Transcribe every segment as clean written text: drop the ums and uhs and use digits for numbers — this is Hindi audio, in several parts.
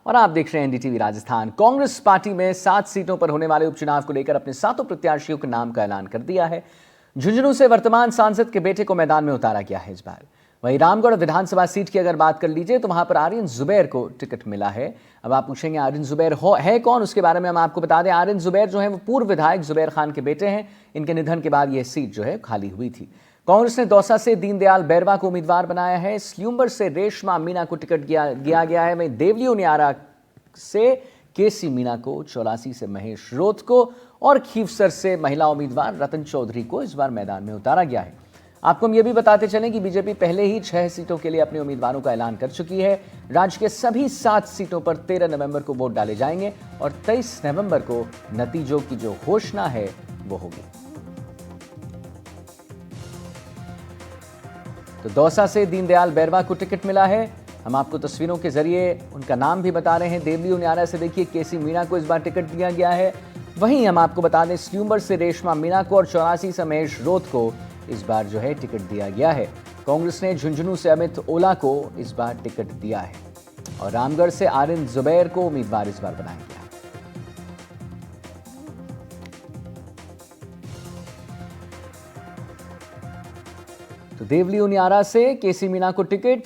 और आप देख रहे हैं एनडीटीवी राजस्थान। कांग्रेस पार्टी में 7 सीटों पर होने वाले उपचुनाव को लेकर अपने 7 प्रत्याशियों के नाम का ऐलान कर दिया है। झुंझुनू से वर्तमान सांसद के बेटे को मैदान में उतारा गया है इस बार। वहीं रामगढ़ विधानसभा सीट की अगर बात कर लीजिए तो वहां पर आर्यन जुबैर को टिकट मिला है। अब आप पूछेंगे आर्यन जुबैर है कौन, उसके बारे में हम आपको बता दें। आर्यन जुबैर जो है वो पूर्व विधायक जुबैर खान के बेटे हैं। इनके निधन के बाद यह सीट जो है खाली हुई थी। कांग्रेस ने दौसा से दीनदयाल बैरवा को उम्मीदवार बनाया है। स्ल्यूम्बर से रेशमा मीणा को टिकट दिया गया है। वहीं देवली उनियारा से केसी मीणा को, चौलासी से महेश रोथ को और खीवसर से महिला उम्मीदवार रतन चौधरी को इस बार मैदान में उतारा गया है। आपको हम ये भी बताते चलें कि बीजेपी पहले ही 6 सीटों के लिए अपने उम्मीदवारों का ऐलान कर चुकी है। राज्य के सभी 7 सीटों पर 13 नवंबर को वोट डाले जाएंगे और 23 नवंबर को नतीजों की जो घोषणा है वो होगी। तो दौसा से दीनदयाल बैरवा को टिकट मिला है। हम आपको तस्वीरों के जरिए उनका नाम भी बता रहे हैं। देवली उनियारा से देखिए केसी मीणा को इस बार टिकट दिया गया है। वहीं हम आपको बता दें स्ल्यूम्बर से रेशमा मीणा को और 84 से महेश रोथ को इस बार जो है टिकट दिया गया है। कांग्रेस ने झुंझुनू से अमित ओला को इस बार टिकट दिया है और रामगढ़ से आर्यन जुबैर को उम्मीदवार इस बार बनाया गया है। तो देवली उनियारा से केसी मीणा को टिकट,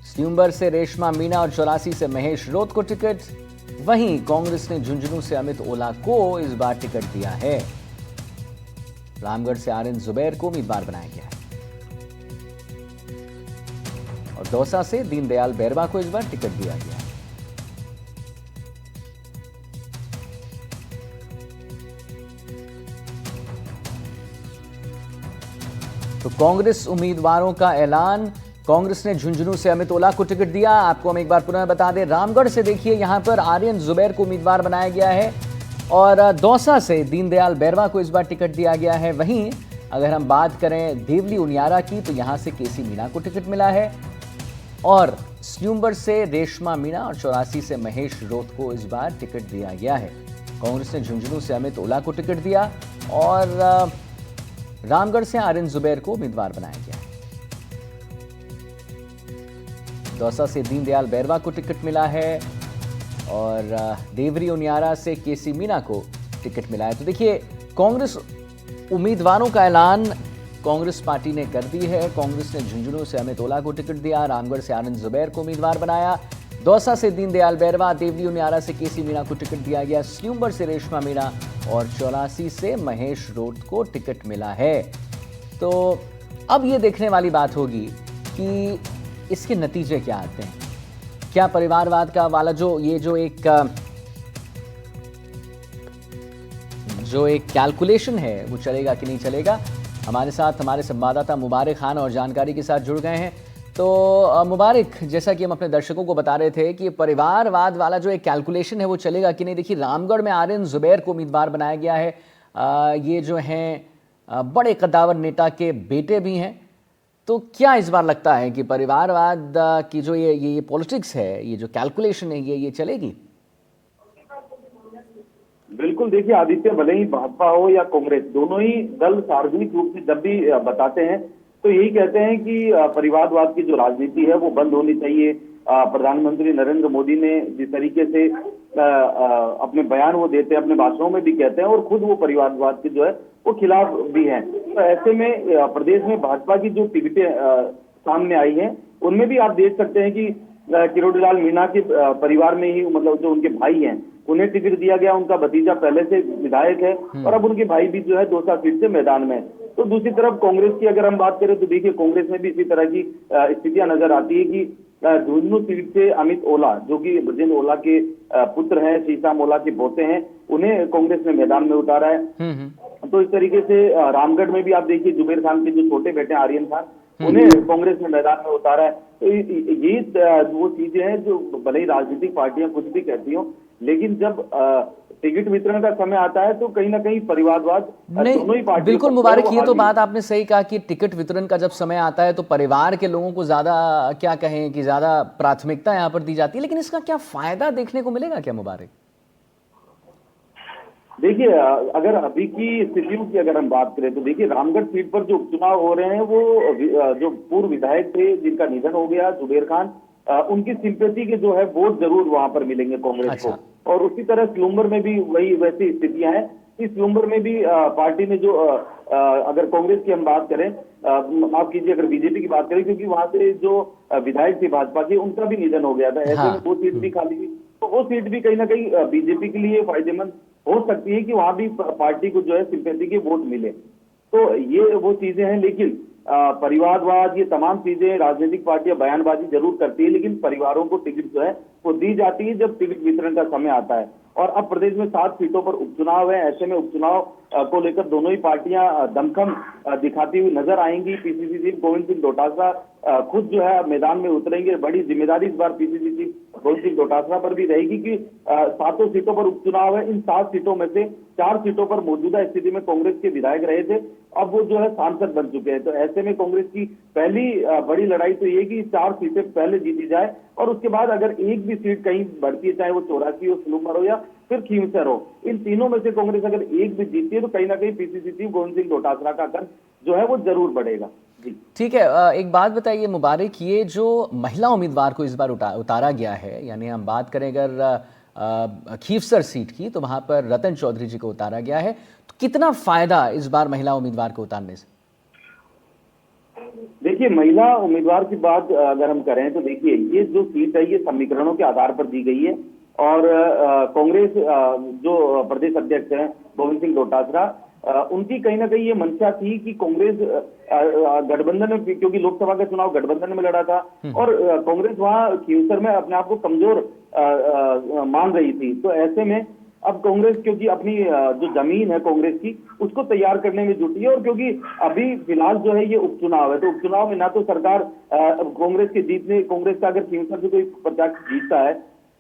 स्ल्यूम्बर से रेशमा मीणा और 84 से महेश रोथ को टिकट। वहीं कांग्रेस ने झुंझुनू से अमित ओला को इस बार टिकट दिया है। रामगढ़ से आर्यन जुबैर को उम्मीदवार बनाया गया है और दौसा से दीनदयाल बैरवा को इस बार टिकट दिया गया है। तो कांग्रेस उम्मीदवारों का ऐलान। कांग्रेस ने झुंझुनू से अमित ओला को टिकट दिया। आपको हम एक बार पुनः बता दें, रामगढ़ से देखिए यहां पर आर्यन जुबैर को उम्मीदवार बनाया गया है और दौसा से दीनदयाल बैरवा को इस बार टिकट दिया गया है। वहीं अगर हम बात करें देवली उनियारा की तो यहां से केसी मीणा को टिकट मिला है और स्ल्यूम्बर से रेशमा मीणा और 84 से महेश रोथ को इस बार टिकट दिया गया है। कांग्रेस ने झुंझुनू से अमित ओला को टिकट दिया और रामगढ़ से आर्यन जुबैर को उम्मीदवार बनाया गया है। दौसा से दीनदयाल बैरवा को टिकट मिला है और देवरी उनियारा से केसी मीणा को टिकट मिला है। तो देखिए कांग्रेस उम्मीदवारों का ऐलान कांग्रेस पार्टी ने कर दी है। कांग्रेस ने झुंझुनू से अमित ओला को टिकट दिया, रामगढ़ से आनंद जुबैर को उम्मीदवार बनाया, दौसा से दीनदयाल बैरवा, देवली उनियारा से केसी मीणा को टिकट दिया गया, स्ल्यूम्बर से रेशमा मीणा और 84 से महेश रोथ को टिकट मिला है। तो अब ये देखने वाली बात होगी कि इसके नतीजे क्या आते हैं। क्या परिवारवाद का वाला जो एक कैलकुलेशन है वो चलेगा कि नहीं चलेगा। हमारे साथ हमारे संवाददाता मुबारक खान और जानकारी के साथ जुड़ गए हैं। तो मुबारक, जैसा कि हम अपने दर्शकों को बता रहे थे कि परिवारवाद वाला जो एक कैलकुलेशन है वो चलेगा कि नहीं। देखिए रामगढ़ में आर्यन जुबैर को उम्मीदवार बनाया गया है। ये जो हैं बड़े कद्दावर नेता के बेटे भी हैं। तो क्या इस बार लगता है कि परिवारवाद की जो ये पॉलिटिक्स है, ये जो कैलकुलेशन है, ये चलेगी? बिल्कुल, देखिए आदित्य, भले ही भाजपा हो या कांग्रेस, दोनों ही दल सार्वजनिक रूप से जब भी बताते हैं तो यही कहते हैं कि परिवारवाद की जो राजनीति है वो बंद होनी चाहिए। प्रधानमंत्री नरेंद्र मोदी ने जिस तरीके से अपने बयान वो देते हैं, अपने भाषणों में भी कहते हैं और खुद वो परिवारवाद के जो है वो खिलाफ भी हैं। तो ऐसे में प्रदेश में भाजपा की जो टिकटें सामने आई हैं उनमें भी आप देख सकते हैं कि किरोड़ीलाल मीणा के परिवार में ही, मतलब जो उनके भाई हैं उन्हें टिकट दिया गया। उनका भतीजा पहले से विधायक है और अब उनके भाई भी जो है दौसा सीट से मैदान में। तो दूसरी तरफ कांग्रेस की अगर हम बात करें तो देखिए कांग्रेस में भी इसी तरह की स्थितियां नजर आती है कि झुंझुनू सीट से अमित ओला, जो कि ब्रजेंद्र ओला के पुत्र हैं, शीशाम ओला के पोते हैं, उन्हें कांग्रेस ने मैदान में उतारा है। तो इस तरीके से रामगढ़ में भी आप देखिए जुबैर खान के जो छोटे बेटे आर्यन खान, उन्हें कांग्रेस ने मैदान में उतारा है। तो ये वो चीजें हैं जो भले ही राजनीतिक पार्टियां कुछ भी कहती हो, लेकिन जब टिकट वितरण का समय आता है तो कहीं ना कहीं परिवारवाद दोनों ही पार्टियों। बिल्कुल मुबारक, ये तो बात आपने सही कहा कि टिकट वितरण का जब समय आता है तो परिवार के लोगों को ज्यादा, क्या कहें कि ज्यादा प्राथमिकता यहाँ पर दी जाती है। लेकिन इसका क्या फायदा देखने को मिलेगा क्या मुबारक? देखिए अगर अभी की स्थितियों की अगर हम बात करें तो देखिए रामगढ़ सीट पर जो उपचुनाव हो रहे हैं वो जो पूर्व विधायक थे जिनका निधन हो गया, जुबैर खान, उनकी सिंपैथी के जो है वोट जरूर वहां पर मिलेंगे कांग्रेस अच्छा। को। और उसी तरह स्लूम्बर में भी वही वैसी स्थितियां हैं। इस स्लूम्बर में भी पार्टी ने जो अगर कांग्रेस की हम बात करें, माफ कीजिए अगर बीजेपी की बात करें, क्योंकि वहां से जो विधायक थी भाजपा की उनका भी निधन हो गया था, ऐसे हाँ। में वो सीट भी खाली थी। तो वो सीट भी कहीं ना कहीं बीजेपी के लिए फायदेमंद हो सकती है कि वहां भी पार्टी को जो है सिंपैथी के वोट मिले। तो ये वो चीजें हैं, लेकिन परिवारवाद, ये तमाम चीजें राजनीतिक पार्टियां बयानबाजी जरूर करती है, लेकिन परिवारों को टिकट जो है वो दी जाती है जब टिकट वितरण का समय आता है। और अब प्रदेश में 7 सीटों पर उपचुनाव है। ऐसे में उपचुनाव को लेकर दोनों ही पार्टियां दमखम दिखाती हुई नजर आएंगी। पीसीसी चीफ गोविंद सिंह डोटासरा खुद जो है मैदान में उतरेंगे। बड़ी जिम्मेदारी इस बार पीसीसी चीफ गोविंद सिंह डोटासरा पर भी रहेगी कि 7 सीटों पर उपचुनाव है। इन 7 सीटों में से 4 सीटों पर मौजूदा स्थिति में कांग्रेस के विधायक रहे थे, अब वो जो है सांसद बन चुके हैं। तो ऐसे में कांग्रेस की पहली बड़ी लड़ाई तो ये कि 4 सीटें पहले जीती जाए, और उसके बाद अगर एक भी सीट कहीं बढ़ती है, चाहे वो 84 हो, स्लूमर हो या फिर खींवसर हो, इन तीनों में से कांग्रेस अगर एक भी जीतती है तो कहीं ना कहीं पीसीसी चीफ गोविंद सिंह डोटासरा का कद जो है वो जरूर बढ़ेगा। जी ठीक है, एक बात बताइए मुबारक, ये जो महिला उम्मीदवार को इस बार उतारा गया है, यानी हम बात करें अगर खीवसर सीट की, तो वहां पर रतन चौधरी जी को उतारा गया है, तो कितना फायदा इस बार महिला उम्मीदवार को उतारने से? देखिए, महिला उम्मीदवार की बात अगर हम करें तो देखिए, ये जो सीट है ये समीकरणों के आधार पर दी गई है। और कांग्रेस जो प्रदेश अध्यक्ष हैं गोविंद सिंह डोटासरा, उनकी कहीं ना कहीं ये मंशा थी कि कांग्रेस गठबंधन में, क्योंकि लोकसभा का चुनाव गठबंधन में लड़ा था और कांग्रेस वहां खींवसर में अपने आप को कमजोर मान रही थी। तो ऐसे में अब कांग्रेस, क्योंकि अपनी जो जमीन है कांग्रेस की उसको तैयार करने में जुटी है, और क्योंकि अभी फिलहाल जो है ये उपचुनाव है, तो उपचुनाव में ना तो सरकार कांग्रेस का अगर खींवसर से कोई प्रत्याशी जीतता है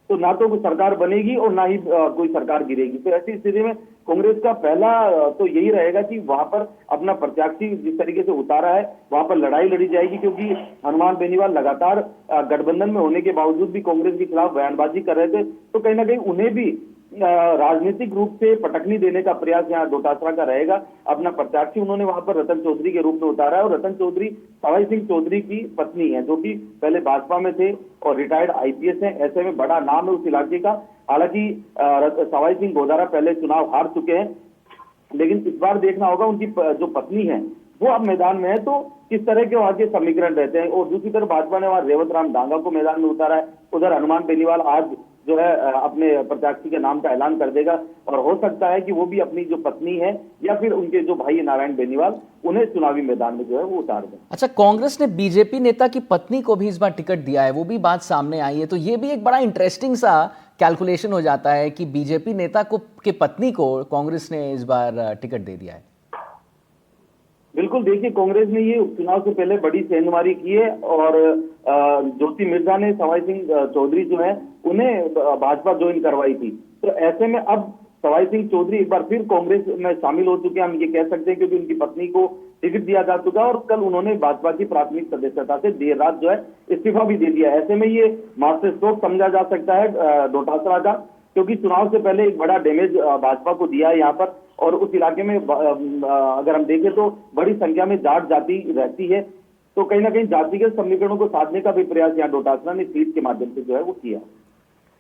तो ना तो कोई सरकार बनेगी और ना ही कोई सरकार गिरेगी। तो ऐसी स्थिति में कांग्रेस का पहला तो यही रहेगा कि वहां पर अपना प्रत्याशी जिस तरीके से उतारा है वहां पर लड़ाई लड़ी जाएगी, क्योंकि हनुमान बेनीवाल लगातार गठबंधन में होने के बावजूद भी कांग्रेस के खिलाफ बयानबाजी कर रहे थे। तो कहीं ना कहीं उन्हें भी राजनीतिक रूप से पटकनी देने का प्रयास यहाँ डोटासरा का रहेगा। अपना प्रत्याशी उन्होंने वहां पर रतन चौधरी के रूप में उतारा है, और रतन चौधरी सवाई सिंह चौधरी की पत्नी है, जो कि पहले भाजपा में थे और रिटायर्ड आईपीएस हैं। ऐसे में बड़ा नाम है उस इलाके का। हालांकि सवाई सिंह गोदारा पहले चुनाव हार चुके हैं, लेकिन इस बार देखना होगा उनकी जो पत्नी है वो अब मैदान में है, तो किस तरह के वहां के समीकरण रहते हैं। और दूसरी तरफ भाजपा ने वहां रेवत राम डांगा को मैदान में उतारा है। उधर हनुमान बेनीवाल आज जो है अपने प्रत्याशी के नाम का ऐलान कर देगा, और हो सकता है कि वो भी अपनी जो पत्नी है या फिर उनके जो भाई नारायण बेनीवाल, उन्हें चुनावी मैदान में जो है वो उतार दें। अच्छा, कांग्रेस ने बीजेपी नेता की पत्नी को भी इस बार टिकट दिया है, वो भी बात सामने आई है, तो ये भी एक बड़ा इंटरेस्टिंग सा कैलकुलेशन हो जाता है कि बीजेपी नेता को की पत्नी को कांग्रेस ने इस बार टिकट दे दिया है। बिल्कुल, देखिए, कांग्रेस ने ये उपचुनाव से पहले बड़ी सेंधमारी की है, और ज्योति मिर्जा ने सवाई सिंह चौधरी जो है उन्हें भाजपा ज्वाइन करवाई थी। तो ऐसे में अब सवाई सिंह चौधरी एक बार फिर कांग्रेस में शामिल हो चुके हैं, हम ये कह सकते हैं, क्योंकि उनकी पत्नी को टिकट दिया जा चुका है, और कल उन्होंने भाजपा की प्राथमिक सदस्यता से देर रात जो है इस्तीफा भी दे दिया। ऐसे में ये मास्टर स्ट्रोक समझा जा सकता है डोटासरा का, क्योंकि चुनाव से पहले एक बड़ा डैमेज भाजपा को दिया है यहाँ पर। और उस इलाके में अगर हम देखें तो बड़ी संख्या में जाट जाति रहती है, तो कहीं ना कहीं जातिगत समीकरणों को साधने का भी प्रयास यहाँ डोटासरा ने सीट के माध्यम से जो है वो किया।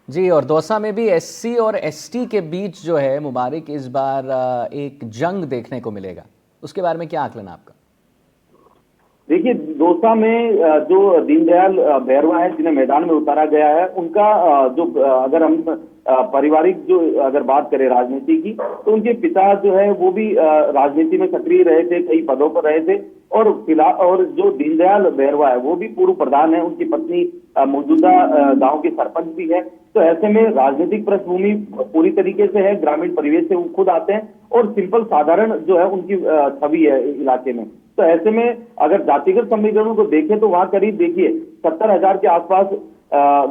जी, और दौसा में भी एससी और एसटी के बीच जो है मुबारक इस बार एक जंग देखने को मिलेगा, उसके बारे में क्या आकलन आपका? देखिए, दौसा में जो दीनदयाल बैरवा है जिन्हें मैदान में उतारा गया है, उनका जो अगर हम पारिवारिक जो अगर बात करें राजनीति की, तो उनके पिता जो है वो भी राजनीति में सक्रिय रहे थे, कई पदों पर रहे थे। और फिलहाल और जो दीनदयाल बैरवा है वो भी पूर्व प्रधान है, उनकी पत्नी मौजूदा गांव की सरपंच भी है। तो ऐसे में राजनीतिक पृष्ठभूमि पूरी तरीके से है, ग्रामीण परिवेश से वो खुद आते हैं, और सिंपल साधारण जो है उनकी छवि है इलाके में। तो ऐसे में अगर जातिगत समीकरणों को देखें तो वहां करीब देखिए 70,000 के आसपास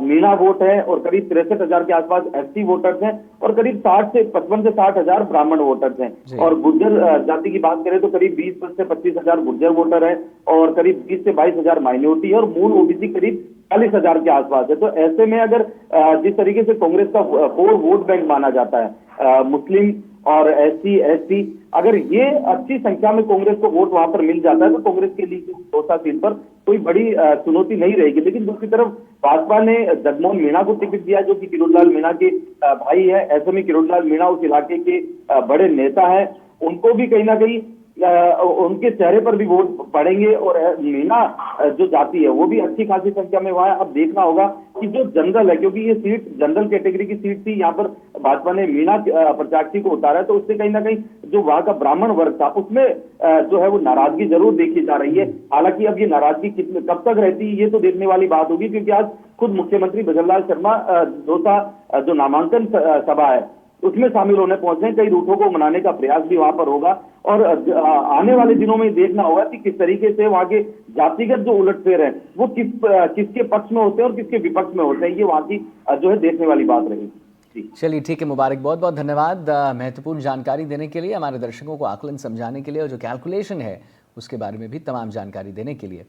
मीणा वोट है, और करीब 63,000 के आसपास एसटी वोटर्स हैं, और करीब 55 से 60,000 ब्राह्मण वोटर्स हैं। और गुर्जर जाति की बात करें तो करीब 20 से 25,000 गुर्जर वोटर हैं, और करीब 20 से 22,000 माइनॉरिटी है, और मूल ओबीसी करीब 40,000 के आसपास है। तो ऐसे में अगर जिस तरीके से कांग्रेस का कोर वोट बैंक माना जाता है मुस्लिम और SC ST, अगर ये अच्छी संख्या में कांग्रेस को वोट वहां पर मिल जाता है तो कांग्रेस के लिए दौसा सीट पर कोई बड़ी चुनौती नहीं रहेगी। लेकिन दूसरी तरफ भाजपा ने जगमोहन मीणा को टिकट दिया, जो कि किरोड़ीलाल मीणा के भाई है। ऐसे में किरोड़ीलाल मीणा उस इलाके के बड़े नेता है, उनको भी कहीं ना कहीं उनके चेहरे पर भी वोट पड़ेंगे और मीणा जो जाति है वो भी अच्छी खासी संख्या में वहां है। अब देखना होगा कि जो जनरल है, क्योंकि ये सीट जनरल कैटेगरी की सीट थी, यहाँ पर भाजपा ने मीणा प्रत्याशी को उतारा है, तो उससे कहीं ना कहीं जो वहां का ब्राह्मण वर्ग था उसमें जो है वो नाराजगी जरूर देखी जा रही है। हालांकि अब ये नाराजगी कितने कब तक रहती है ये तो देखने वाली बात होगी, क्योंकि आज खुद मुख्यमंत्री भजनलाल शर्मा दौसा जो नामांकन सभा है उसमें शामिल होने पहुंचे हैं। कई रूठों को मनाने का प्रयास भी वहां पर होगा और आने वाले दिनों में देखना होगा कि किस तरीके से वहां के जातिगत जो उलटफेर है वो किसके पक्ष में होते हैं और किसके विपक्ष में होते हैं, ये वहां की जो है देखने वाली बात रहेगी। चलिए ठीक है, मुबारक, बहुत बहुत धन्यवाद महत्वपूर्ण जानकारी देने के लिए, हमारे दर्शकों को आकलन समझाने के लिए और जो कैलकुलेशन है उसके बारे में भी तमाम जानकारी देने के लिए।